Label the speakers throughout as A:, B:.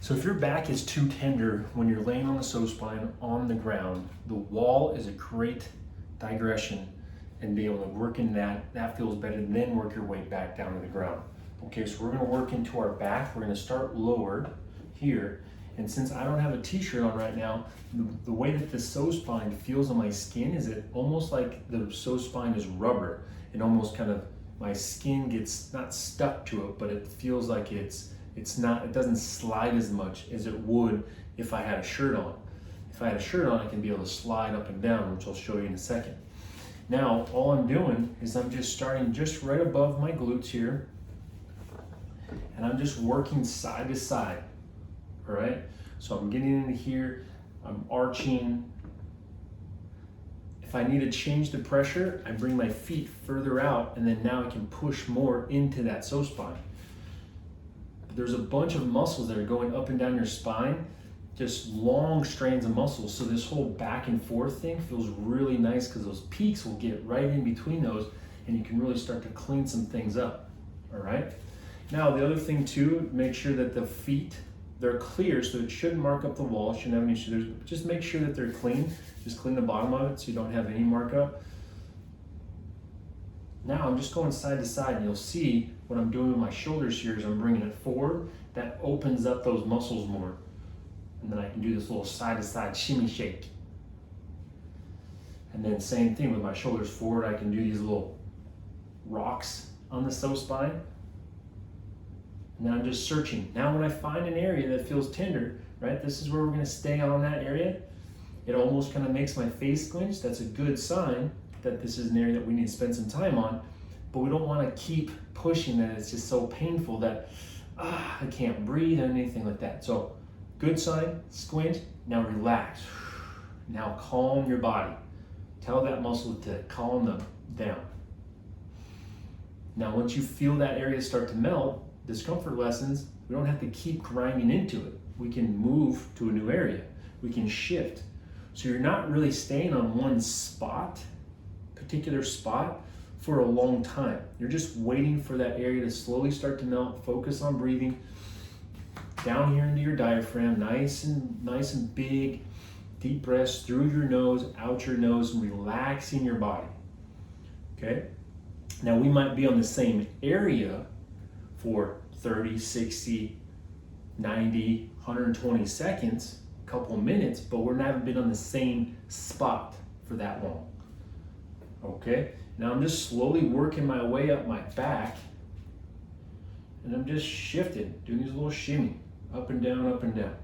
A: So if your back is too tender when you're laying on the PSO spine on the ground, the wall is a great digression and be able to work in that. That feels better, and then work your way back down to the ground. Okay, so we're gonna work into our back. We're gonna start lower here. And since I don't have a t-shirt on right now, the way that the PSO spine feels on my skin is it almost like the PSO spine is rubber. It almost kind of, my skin gets not stuck to it, but it feels like it doesn't slide as much as it would if I had a shirt on. If I had a shirt on, I can be able to slide up and down, which I'll show you in a second. Now, all I'm doing is I'm just starting just right above my glutes here, and I'm just working side to side, all right? So I'm getting into here, I'm arching. If I need to change the pressure, I bring my feet further out, and then now I can push more into that PSO spine. There's a bunch of muscles that are going up and down your spine, just long strands of muscles. So this whole back and forth thing feels really nice because those peaks will get right in between those, and you can really start to clean some things up, all right? Now, the other thing too, make sure that the feet, they're clear, so it shouldn't mark up the wall, shouldn't have any issues. Just make sure that they're clean. Just clean the bottom of it so you don't have any markup. Now I'm just going side to side, and you'll see what I'm doing with my shoulders here is I'm bringing it forward. That opens up those muscles more. And then I can do this little side to side shimmy shake. And then same thing with my shoulders forward, I can do these little rocks on the PSO spine. And then I'm just searching. Now when I find an area that feels tender, right, this is where we're gonna stay on that area. It almost kind of makes my face clench. That's a good sign that this is an area that we need to spend some time on, but we don't want to keep pushing that it's just so painful that I can't breathe or anything like that. So good sign, squint, now relax. Now calm your body. Tell that muscle to calm them down. Now once you feel that area start to melt, discomfort lessens, we don't have to keep grinding into it. We can move to a new area. We can shift. So you're not really staying on one particular spot for a long time. You're just waiting for that area to slowly start to melt. Focus on breathing down here into your diaphragm, nice and big, deep breaths through your nose, out your nose, and relaxing your body. Okay? Now we might be on the same area for 30, 60, 90, 120 seconds, a couple of minutes, but we're not been on the same spot for that long. Okay, now I'm just slowly working my way up my back, and I'm just shifting, doing these little shimmy, up and down, up and down.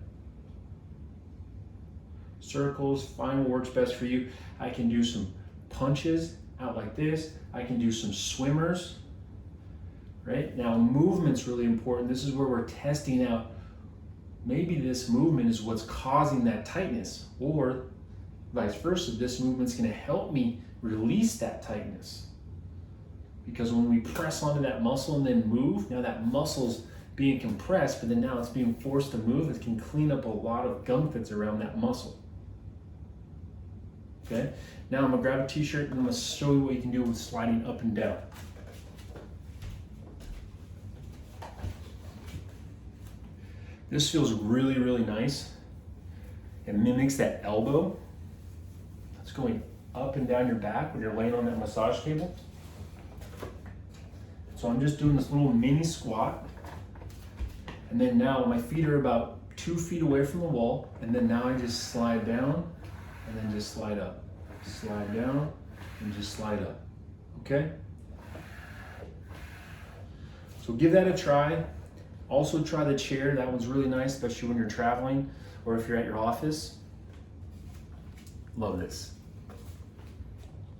A: Circles, find what works best for you. I can do some punches out like this. I can do some swimmers, right? Now movement's really important. This is where we're testing out, maybe this movement is what's causing that tightness, or vice versa, this movement's gonna help me release that tightness. Because when we press onto that muscle and then move, now that muscle's being compressed, but then now it's being forced to move, it can clean up a lot of gunk that's around that muscle. Okay, now I'm gonna grab a t-shirt and I'm gonna show you what you can do with sliding up and down. This feels really, really nice. It mimics that elbow. It's going up and down your back when you're laying on that massage table. So I'm just doing this little mini squat. And then now my feet are about 2 feet away from the wall. And then now I just slide down and then just slide up. Slide down and just slide up. Okay? So give that a try. Also try the chair. That one's really nice, especially when you're traveling or if you're at your office. Love this.